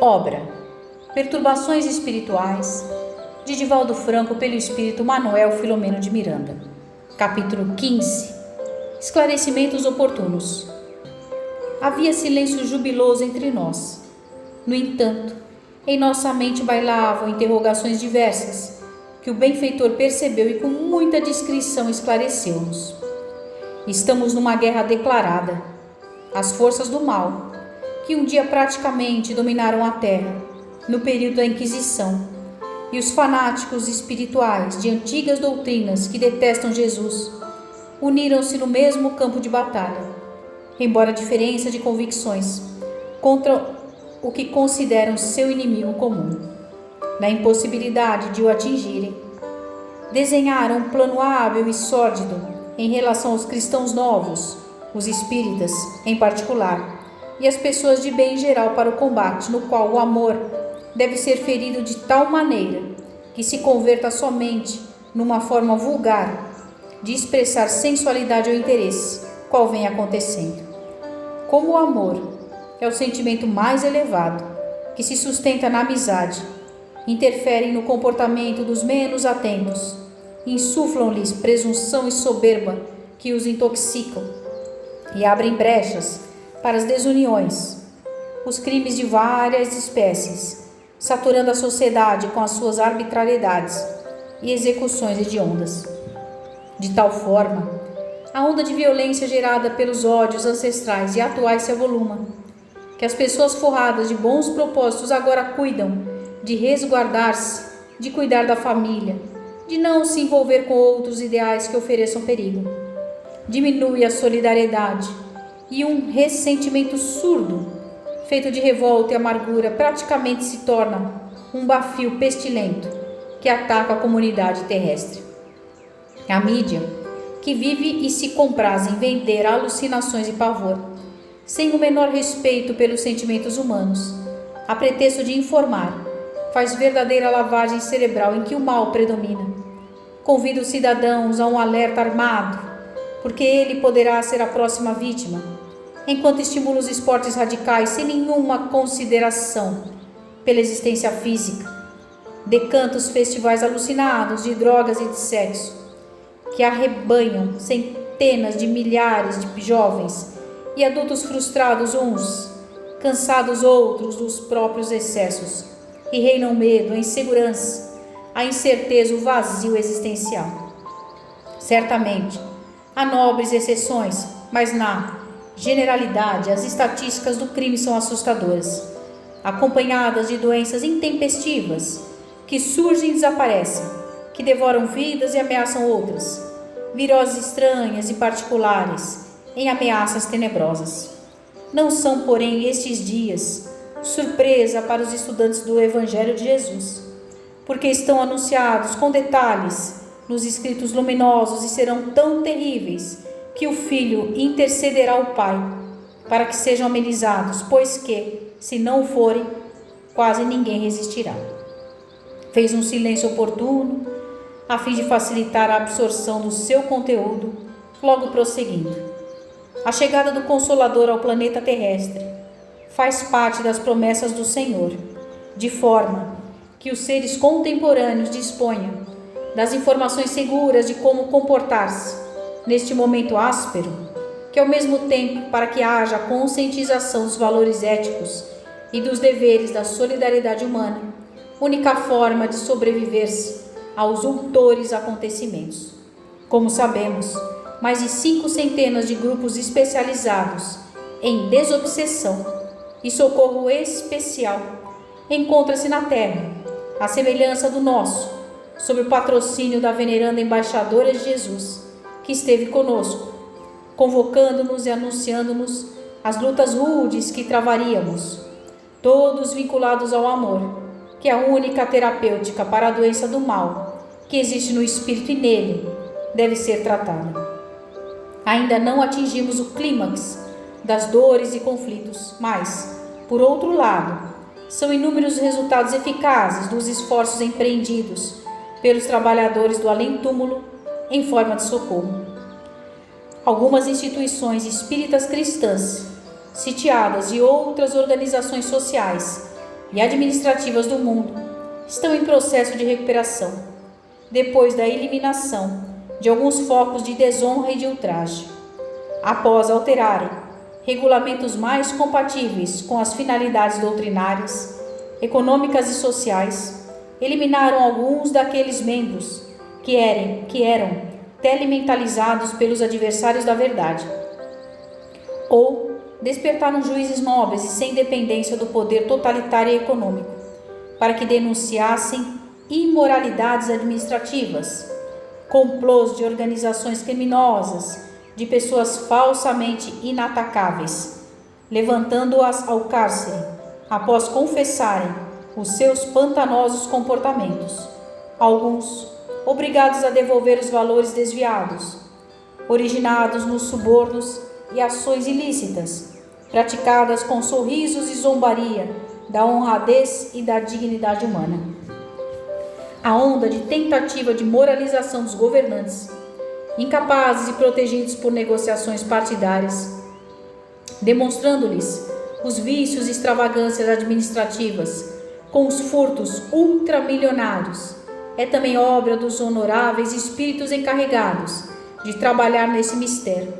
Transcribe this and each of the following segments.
Obra: Perturbações Espirituais, de Divaldo Franco, pelo espírito Manuel Filomeno de Miranda. Capítulo 15. Esclarecimentos oportunos. Havia silêncio jubiloso entre nós. No entanto, em nossa mente bailavam interrogações diversas, que o benfeitor percebeu e com muita discrição esclareceu-nos. Estamos numa guerra declarada. As forças do mal, que um dia praticamente dominaram a terra, no período da Inquisição, e os fanáticos espirituais de antigas doutrinas que detestam Jesus, uniram-se no mesmo campo de batalha, embora a diferença de convicções, contra o que consideram seu inimigo comum. Na impossibilidade de o atingirem, desenharam um plano hábil e sórdido em relação aos cristãos novos, os espíritas em particular, e as pessoas de bem em geral, para o combate no qual o amor deve ser ferido de tal maneira que se converta somente numa forma vulgar de expressar sensualidade ou interesse, qual vem acontecendo. Como o amor é o sentimento mais elevado, que se sustenta na amizade, interferem no comportamento dos menos atentos, insuflam-lhes presunção e soberba que os intoxicam e abrem brechas para as desuniões, os crimes de várias espécies, saturando a sociedade com as suas arbitrariedades e execuções hediondas. De tal forma, a onda de violência gerada pelos ódios ancestrais e atuais se avoluma, que as pessoas forradas de bons propósitos agora cuidam de resguardar-se, de cuidar da família, de não se envolver com outros ideais que ofereçam perigo. Diminui a solidariedade e um ressentimento surdo, feito de revolta e amargura, praticamente se torna um bafio pestilento que ataca a comunidade terrestre. A mídia, que vive e se compraz em vender alucinações e pavor, sem o menor respeito pelos sentimentos humanos, a pretexto de informar, faz verdadeira lavagem cerebral em que o mal predomina. Convida os cidadãos a um alerta armado, porque ele poderá ser a próxima vítima, enquanto estimula os esportes radicais sem nenhuma consideração pela existência física, decanta os festivais alucinados de drogas e de sexo, que arrebanham centenas de milhares de jovens e adultos frustrados uns, cansados outros dos próprios excessos, e reinam o medo, a insegurança, a incerteza, o vazio existencial. Certamente, há nobres exceções, mas na generalidade, as estatísticas do crime são assustadoras, acompanhadas de doenças intempestivas que surgem e desaparecem, que devoram vidas e ameaçam outras, viroses estranhas e particulares, em ameaças tenebrosas. Não são, porém, estes dias surpresa para os estudantes do Evangelho de Jesus, porque estão anunciados com detalhes nos escritos luminosos e serão tão terríveis que o Filho intercederá ao Pai para que sejam amenizados, pois que, se não o forem, quase ninguém resistirá. Fez um silêncio oportuno, a fim de facilitar a absorção do seu conteúdo, logo prosseguindo. A chegada do Consolador ao planeta terrestre faz parte das promessas do Senhor, de forma que os seres contemporâneos disponham das informações seguras de como comportar-se neste momento áspero, que ao mesmo tempo, para que haja conscientização dos valores éticos e dos deveres da solidariedade humana, única forma de sobreviver-se aos ultores acontecimentos. Como sabemos, mais de 5 centenas de grupos especializados em desobsessão e socorro especial encontra-se na Terra, à semelhança do nosso, sob o patrocínio da veneranda embaixadora de Jesus, que esteve conosco, convocando-nos e anunciando-nos as lutas rudes que travaríamos, todos vinculados ao amor, que é a única terapêutica para a doença do mal que existe no espírito e nele deve ser tratada. Ainda não atingimos o clímax das dores e conflitos, mas, por outro lado, são inúmeros os resultados eficazes dos esforços empreendidos pelos trabalhadores do além-túmulo em forma de socorro. Algumas instituições espíritas cristãs, sitiadas e outras organizações sociais e administrativas do mundo estão em processo de recuperação, depois da eliminação de alguns focos de desonra e de ultraje. Após alterarem regulamentos mais compatíveis com as finalidades doutrinárias, econômicas e sociais, eliminaram alguns daqueles membros que eram telementalizados pelos adversários da verdade, ou despertaram juízes nobres e sem dependência do poder totalitário e econômico, para que denunciassem imoralidades administrativas, complôs de organizações criminosas, de pessoas falsamente inatacáveis, levantando-as ao cárcere após confessarem os seus pantanosos comportamentos, alguns obrigados a devolver os valores desviados, originados nos subornos e ações ilícitas, praticadas com sorrisos e zombaria da honradez e da dignidade humana. A onda de tentativa de moralização dos governantes, incapazes e protegidos por negociações partidárias, demonstrando-lhes os vícios e extravagâncias administrativas com os furtos ultramilionários, é também obra dos honoráveis espíritos encarregados de trabalhar nesse mistério,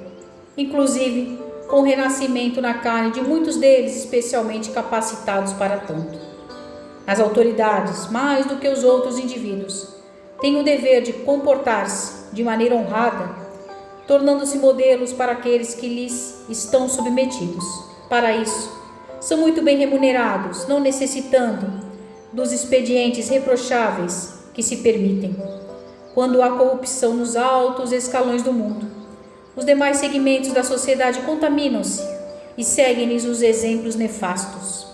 inclusive com o renascimento na carne de muitos deles especialmente capacitados para tanto. As autoridades, mais do que os outros indivíduos, têm o dever de comportar-se de maneira honrada, tornando-se modelos para aqueles que lhes estão submetidos. Para isso, são muito bem remunerados, não necessitando dos expedientes reprocháveis que se permitem. Quando há corrupção nos altos escalões do mundo, os demais segmentos da sociedade contaminam-se e seguem-lhes os exemplos nefastos.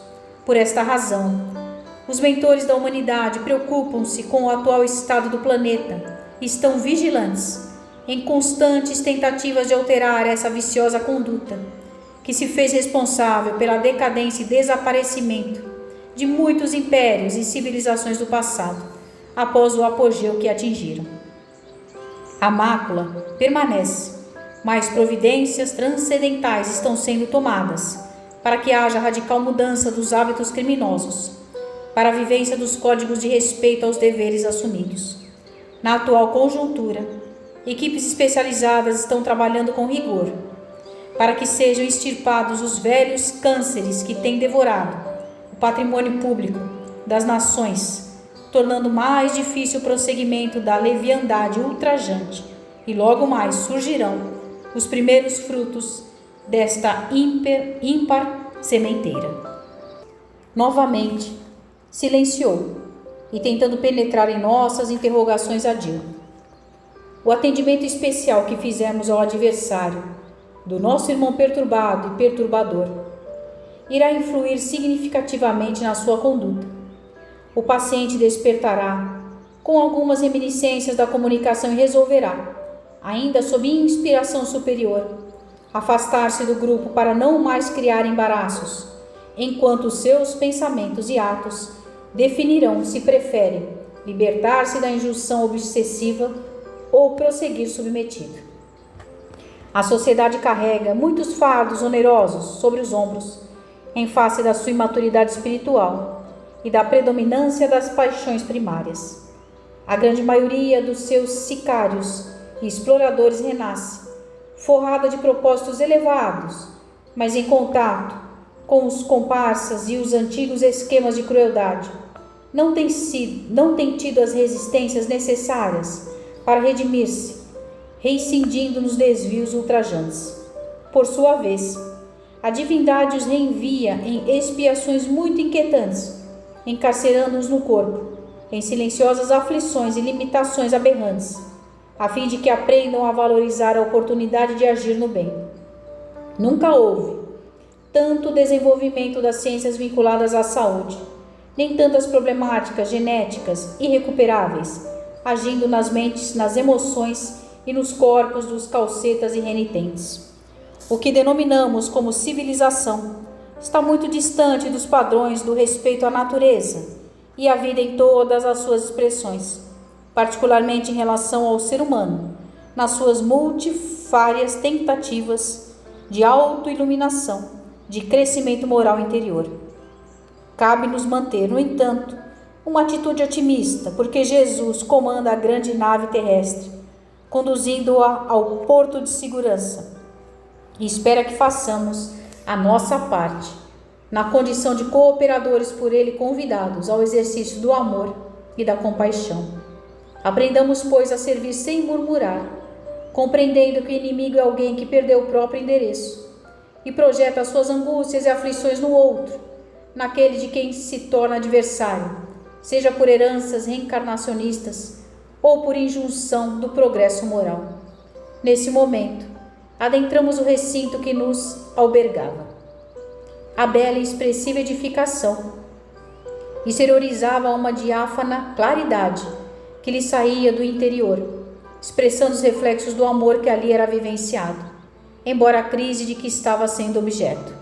Por esta razão, os mentores da humanidade preocupam-se com o atual estado do planeta e estão vigilantes em constantes tentativas de alterar essa viciosa conduta que se fez responsável pela decadência e desaparecimento de muitos impérios e civilizações do passado, após o apogeu que atingiram. A mácula permanece, mas providências transcendentais estão sendo tomadas para que haja radical mudança dos hábitos criminosos, para a vivência dos códigos de respeito aos deveres assumidos. Na atual conjuntura, equipes especializadas estão trabalhando com rigor para que sejam extirpados os velhos cânceres que têm devorado o patrimônio público das nações, tornando mais difícil o prosseguimento da leviandade ultrajante, e logo mais surgirão os primeiros frutos desta ímpar sementeira. Novamente, silenciou e tentando penetrar em nossas interrogações adiu. O atendimento especial que fizemos ao adversário do nosso irmão perturbado e perturbador irá influir significativamente na sua conduta. O paciente despertará com algumas reminiscências da comunicação e resolverá, ainda sob inspiração superior, afastar-se do grupo para não mais criar embaraços, enquanto seus pensamentos e atos definirão se prefere libertar-se da injunção obsessiva ou prosseguir submetido. A sociedade carrega muitos fardos onerosos sobre os ombros, em face da sua imaturidade espiritual e da predominância das paixões primárias. A grande maioria dos seus sicários e exploradores renasce, forrada de propósitos elevados, mas em contato com os comparsas e os antigos esquemas de crueldade, não tem tido as resistências necessárias para redimir-se, reincidindo nos desvios ultrajantes. Por sua vez, a divindade os reenvia em expiações muito inquietantes, encarcerando-os no corpo, em silenciosas aflições e limitações aberrantes, a fim de que aprendam a valorizar a oportunidade de agir no bem. Nunca houve tanto desenvolvimento das ciências vinculadas à saúde, nem tantas problemáticas genéticas irrecuperáveis, agindo nas mentes, nas emoções e nos corpos dos calcetas e renitentes. O que denominamos como civilização está muito distante dos padrões do respeito à natureza e à vida em todas as suas expressões, particularmente em relação ao ser humano, nas suas multifárias tentativas de autoiluminação, de crescimento moral interior. Cabe-nos manter, no entanto, uma atitude otimista, porque Jesus comanda a grande nave terrestre, conduzindo-a ao porto de segurança, e espera que façamos a nossa parte, na condição de cooperadores por Ele convidados ao exercício do amor e da compaixão. Aprendamos, pois, a servir sem murmurar, compreendendo que o inimigo é alguém que perdeu o próprio endereço e projeta as suas angústias e aflições no outro, naquele de quem se torna adversário, seja por heranças reencarnacionistas ou por injunção do progresso moral. Nesse momento, adentramos o recinto que nos albergava. A bela e expressiva edificação exteriorizava uma diáfana claridade que lhe saía do interior, expressando os reflexos do amor que ali era vivenciado, embora a crise de que estava sendo objeto.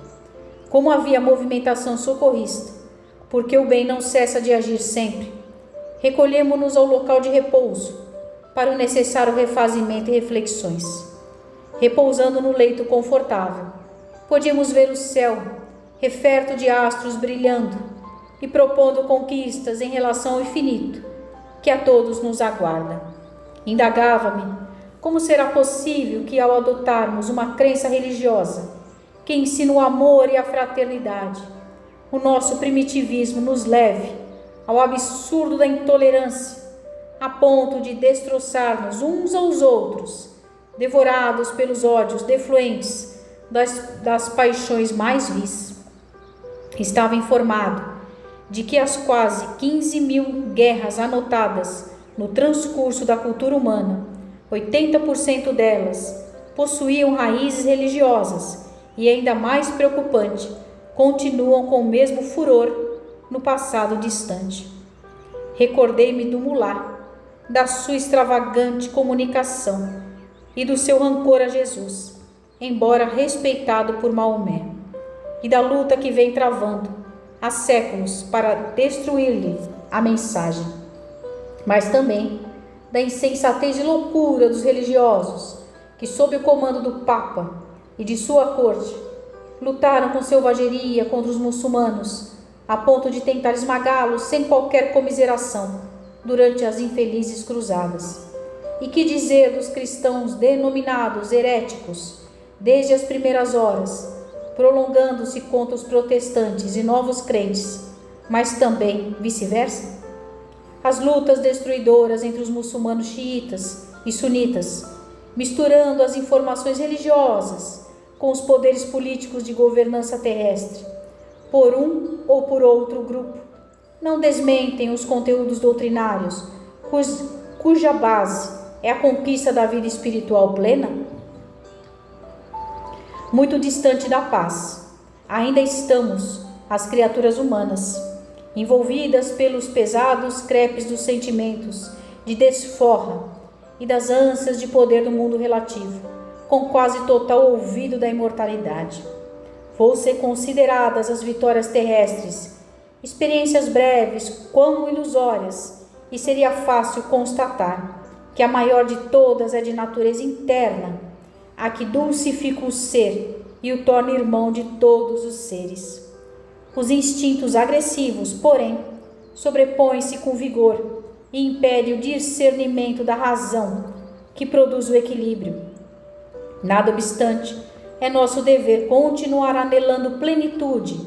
Como havia movimentação socorrista, porque o bem não cessa de agir sempre, recolhemo-nos ao local de repouso, para o necessário refazimento e reflexões. Repousando no leito confortável, podíamos ver o céu, referto de astros brilhando e propondo conquistas em relação ao infinito, que a todos nos aguarda. Indagava-me como será possível que, ao adotarmos uma crença religiosa que ensina o amor e a fraternidade, o nosso primitivismo nos leve ao absurdo da intolerância, a ponto de destroçar-nos uns aos outros, devorados pelos ódios defluentes das paixões mais vis. Estava informado de que as quase 15.000 guerras anotadas no transcurso da cultura humana, 80% delas possuíam raízes religiosas e, ainda mais preocupante, continuam com o mesmo furor no passado distante. Recordei-me do mulá, da sua extravagante comunicação e do seu rancor a Jesus, embora respeitado por Maomé, e da luta que vem travando há séculos para destruir-lhe a mensagem, mas também da insensatez e loucura dos religiosos que, sob o comando do Papa e de sua corte, lutaram com selvageria contra os muçulmanos, a ponto de tentar esmagá-los sem qualquer comiseração durante as infelizes cruzadas. E que dizer dos cristãos denominados heréticos desde as primeiras horas, prolongando-se contra os protestantes e novos crentes, mas também vice-versa? As lutas destruidoras entre os muçulmanos xiitas e sunitas, misturando as informações religiosas com os poderes políticos de governança terrestre, por um ou por outro grupo, não desmentem os conteúdos doutrinários, cuja base é a conquista da vida espiritual plena? Muito distante da paz, ainda estamos, as criaturas humanas, envolvidas pelos pesados crepes dos sentimentos de desforra e das ânsias de poder do mundo relativo, com quase total olvido da imortalidade. Vão ser consideradas as vitórias terrestres, experiências breves, quão ilusórias, e seria fácil constatar que a maior de todas é de natureza interna, a que dulcifica o ser e o torna irmão de todos os seres. Os instintos agressivos, porém, sobrepõem-se com vigor e impedem o discernimento da razão que produz o equilíbrio. Nada obstante, é nosso dever continuar anelando plenitude,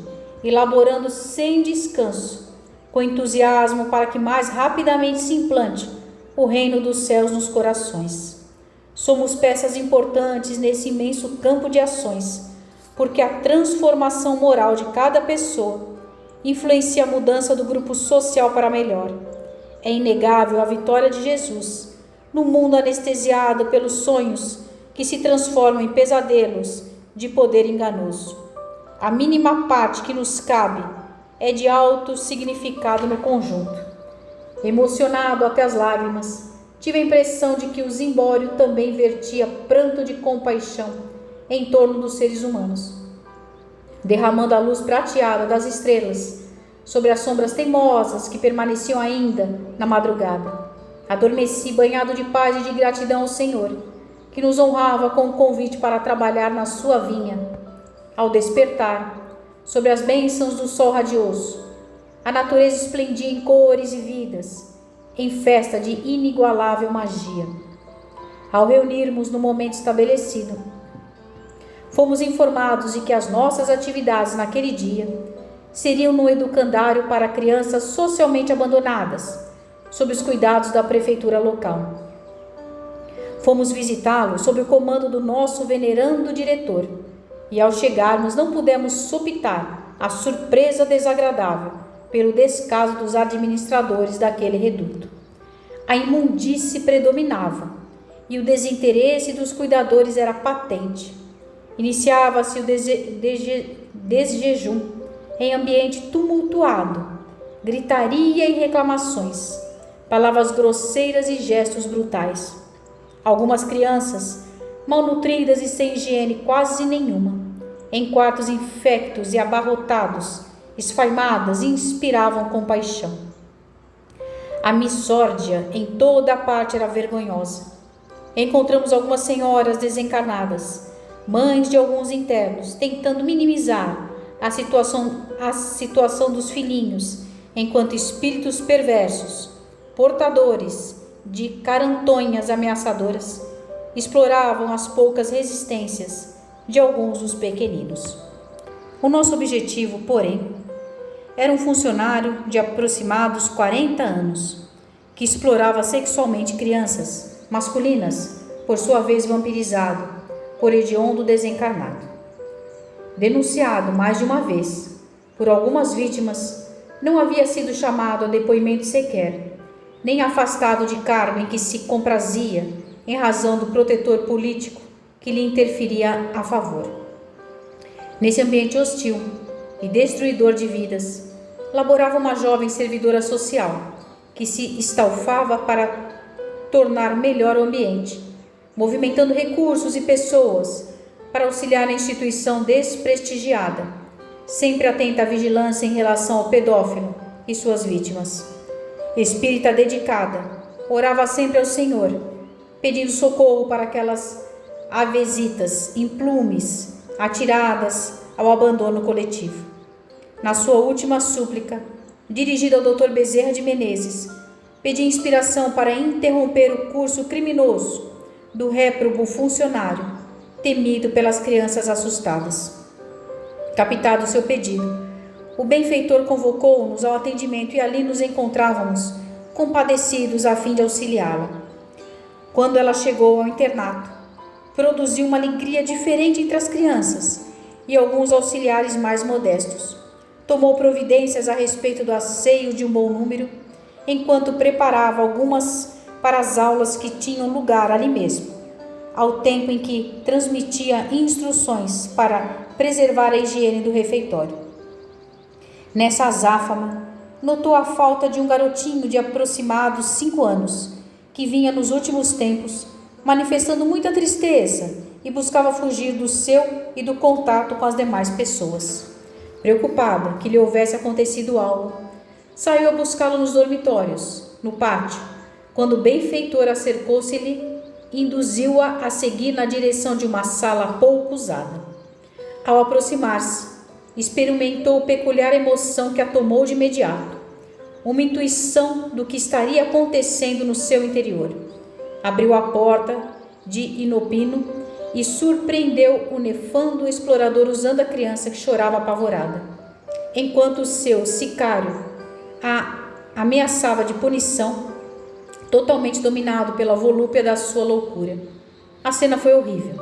elaborando sem descanso, com entusiasmo para que mais rapidamente se implante o reino dos céus nos corações. Somos peças importantes nesse imenso campo de ações, porque a transformação moral de cada pessoa influencia a mudança do grupo social para melhor. É inegável a vitória de Jesus no mundo anestesiado pelos sonhos que se transformam em pesadelos de poder enganoso. A mínima parte que nos cabe é de alto significado no conjunto. Emocionado até as lágrimas, tive a impressão de que o zimbório também vertia pranto de compaixão em torno dos seres humanos, derramando a luz prateada das estrelas sobre as sombras teimosas que permaneciam ainda na madrugada. Adormeci banhado de paz e de gratidão ao Senhor, que nos honrava com o convite para trabalhar na sua vinha. Ao despertar, sobre as bênçãos do sol radioso, a natureza esplendia em cores e vidas, em festa de inigualável magia. Ao reunirmos no momento estabelecido, fomos informados de que as nossas atividades naquele dia seriam no educandário para crianças socialmente abandonadas, sob os cuidados da prefeitura local. Fomos visitá-lo sob o comando do nosso venerando diretor, e ao chegarmos não pudemos sopitar a surpresa desagradável pelo descaso dos administradores daquele reduto. A imundície predominava, e o desinteresse dos cuidadores era patente. Iniciava-se o desjejum em ambiente tumultuado, gritaria e reclamações, palavras grosseiras e gestos brutais. Algumas crianças, malnutridas e sem higiene quase nenhuma, em quartos infectos e abarrotados, esfaimadas, inspiravam compaixão. A missórdia em toda a parte era vergonhosa. Encontramos algumas senhoras desencarnadas, mães de alguns internos, tentando minimizar a situação dos filhinhos, enquanto espíritos perversos, portadores de carantonhas ameaçadoras, exploravam as poucas resistências de alguns dos pequeninos. O nosso objetivo, porém, era um funcionário de aproximados 40 anos, que explorava sexualmente crianças masculinas, por sua vez vampirizado por hediondo desencarnado. Denunciado mais de uma vez por algumas vítimas, não havia sido chamado a depoimento sequer, nem afastado de cargo em que se comprazia em razão do protetor político que lhe interferia a favor. Nesse ambiente hostil e destruidor de vidas, laborava uma jovem servidora social que se estalfava para tornar melhor o ambiente, movimentando recursos e pessoas para auxiliar a instituição desprestigiada, sempre atenta à vigilância em relação ao pedófilo e suas vítimas. Espírita dedicada, orava sempre ao Senhor, pedindo socorro para aquelas avesitas implumes atiradas ao abandono coletivo. Na sua última súplica, dirigida ao Dr. Bezerra de Menezes, pedia inspiração para interromper o curso criminoso do réprobo funcionário, temido pelas crianças assustadas. Captado seu pedido, o benfeitor convocou-nos ao atendimento e ali nos encontrávamos, compadecidos a fim de auxiliá-la. Quando ela chegou ao internato, produziu uma alegria diferente entre as crianças e alguns auxiliares mais modestos. Tomou providências a respeito do asseio de um bom número, enquanto preparava algumas para as aulas que tinham lugar ali mesmo, ao tempo em que transmitia instruções para preservar a higiene do refeitório. Nessa azáfama, notou a falta de um garotinho de aproximados 5 anos, que vinha nos últimos tempos, manifestando muita tristeza e buscava fugir do seu e do contato com as demais pessoas. Preocupada que lhe houvesse acontecido algo, saiu a buscá-lo nos dormitórios, no pátio, quando o benfeitor acercou-se-lhe e induziu-a a seguir na direção de uma sala pouco usada. Ao aproximar-se, experimentou peculiar emoção que a tomou de imediato, uma intuição do que estaria acontecendo no seu interior. Abriu a porta de inopino e surpreendeu o nefando explorador usando a criança que chorava apavorada, enquanto o seu sicário a ameaçava de punição, totalmente dominado pela volúpia da sua loucura. A cena foi horrível.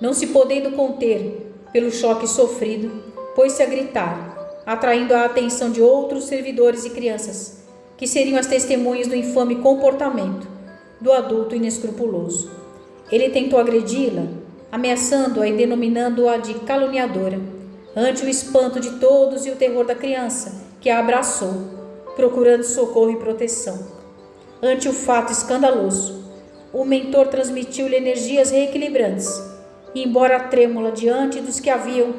Não se podendo conter pelo choque sofrido, pôs-se a gritar, atraindo a atenção de outros servidores e crianças, que seriam as testemunhas do infame comportamento do adulto inescrupuloso. Ele tentou agredi-la, ameaçando-a e denominando-a de caluniadora, ante o espanto de todos e o terror da criança, que a abraçou, procurando socorro e proteção. Ante o fato escandaloso, o mentor transmitiu-lhe energias reequilibrantes, e, embora trêmula diante dos que haviam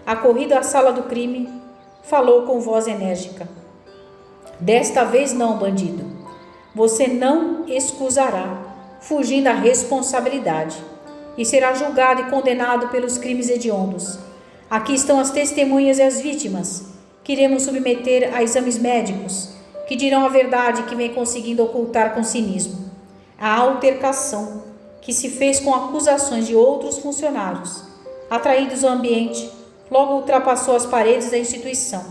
acorrido à sala do crime, falou com voz enérgica: "Desta vez não, bandido. Você não excusará, fugindo à responsabilidade, e será julgado e condenado pelos crimes hediondos. Aqui estão as testemunhas e as vítimas, que iremos submeter a exames médicos, que dirão a verdade que vem conseguindo ocultar com cinismo. A altercação, que se fez com acusações de outros funcionários, atraídos ao ambiente, logo ultrapassou as paredes da instituição,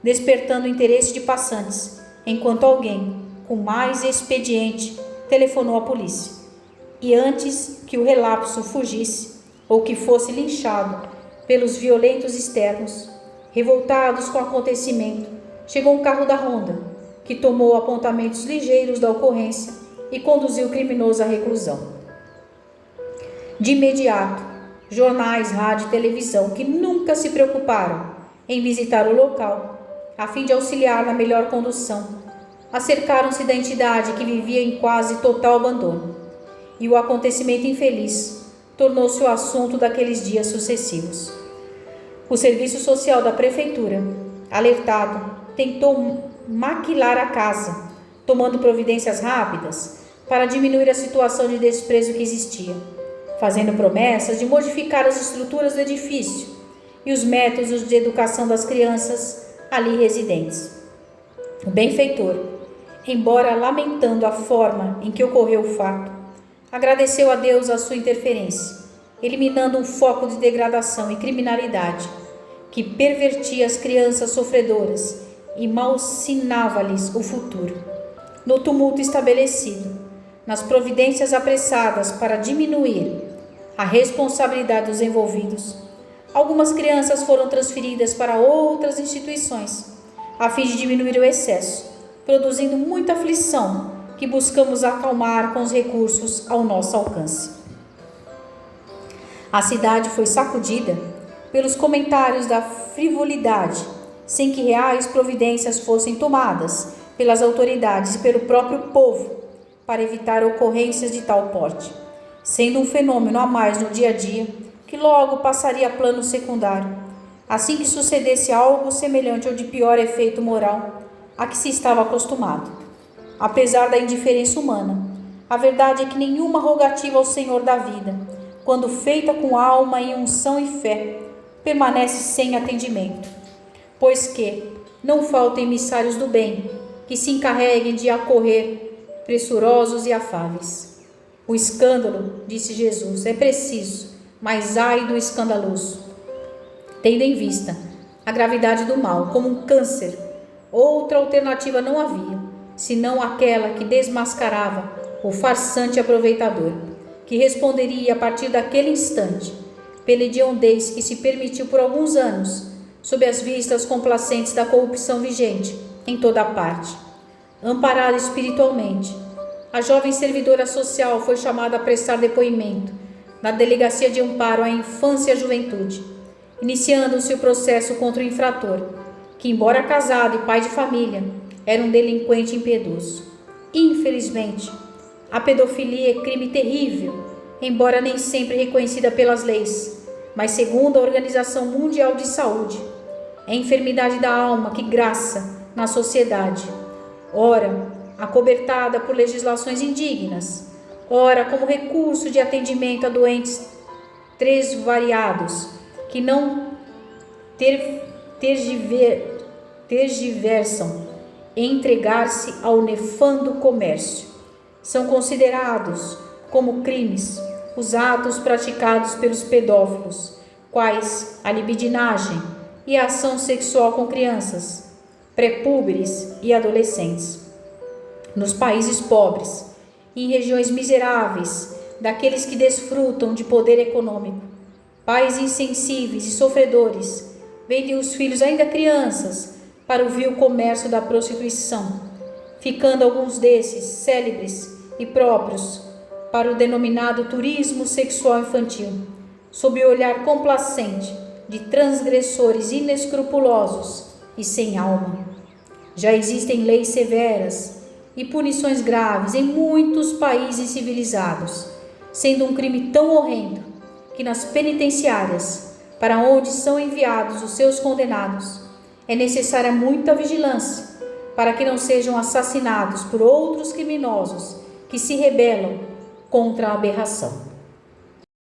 despertando o interesse de passantes, enquanto alguém, com mais expediente, telefonou à polícia. E antes que o relapso fugisse, ou que fosse linchado pelos violentos externos, revoltados com o acontecimento, chegou um carro da Ronda, que tomou apontamentos ligeiros da ocorrência e conduziu o criminoso à reclusão. De imediato, jornais, rádio e televisão, que nunca se preocuparam em visitar o local, a fim de auxiliar na melhor condução, acercaram-se da entidade que vivia em quase total abandono, e o acontecimento infeliz tornou-se o assunto daqueles dias sucessivos. O serviço social da prefeitura, alertado, tentou maquilar a casa, tomando providências rápidas para diminuir a situação de desprezo que existia, fazendo promessas de modificar as estruturas do edifício e os métodos de educação das crianças ali residentes. O benfeitor, embora lamentando a forma em que ocorreu o fato, agradeceu a Deus a sua interferência, eliminando um foco de degradação e criminalidade que pervertia as crianças sofredoras e malsinava-lhes o futuro. No tumulto estabelecido, nas providências apressadas para diminuir a responsabilidade dos envolvidos, algumas crianças foram transferidas para outras instituições, a fim de diminuir o excesso, produzindo muita aflição que buscamos acalmar com os recursos ao nosso alcance. A cidade foi sacudida pelos comentários da frivolidade, sem que reais providências fossem tomadas pelas autoridades e pelo próprio povo para evitar ocorrências de tal porte, sendo um fenômeno a mais no dia a dia que logo passaria a plano secundário, assim que sucedesse algo semelhante ou de pior efeito moral a que se estava acostumado. Apesar da indiferença humana, a verdade é que nenhuma rogativa ao Senhor da vida, quando feita com alma e unção e fé, permanece sem atendimento, pois que não faltam emissários do bem que se encarreguem de acorrer pressurosos e afáveis. O escândalo, disse Jesus, é preciso, mas ai do escandaloso. Tendo em vista a gravidade do mal como um câncer, outra alternativa não havia, senão aquela que desmascarava o farsante aproveitador, que responderia a partir daquele instante pela hediondez que se permitiu por alguns anos, sob as vistas complacentes da corrupção vigente em toda a parte. Amparada espiritualmente, a jovem servidora social foi chamada a prestar depoimento na Delegacia de Amparo à Infância e à Juventude, iniciando-se o processo contra o infrator, que, embora casado e pai de família, era um delinquente impiedoso. Infelizmente, a pedofilia é crime terrível, embora nem sempre reconhecida pelas leis, mas segundo a Organização Mundial de Saúde, é enfermidade da alma que graça na sociedade, ora acobertada por legislações indignas, ora como recurso de atendimento a doentes transvariados que não tergiversam em entregar-se ao nefando comércio. São considerados como crimes os atos praticados pelos pedófilos, quais a libidinagem e a ação sexual com crianças, pré-púberes e adolescentes. Nos países pobres e em regiões miseráveis daqueles que desfrutam de poder econômico, pais insensíveis e sofredores vendem os filhos ainda crianças para o vil comércio da prostituição, ficando alguns desses célebres e próprios para o denominado turismo sexual infantil, sob o olhar complacente de transgressores inescrupulosos e sem alma. Já existem leis severas e punições graves em muitos países civilizados, sendo um crime tão horrendo que nas penitenciárias, para onde são enviados os seus condenados, é necessária muita vigilância para que não sejam assassinados por outros criminosos que se rebelam contra a aberração.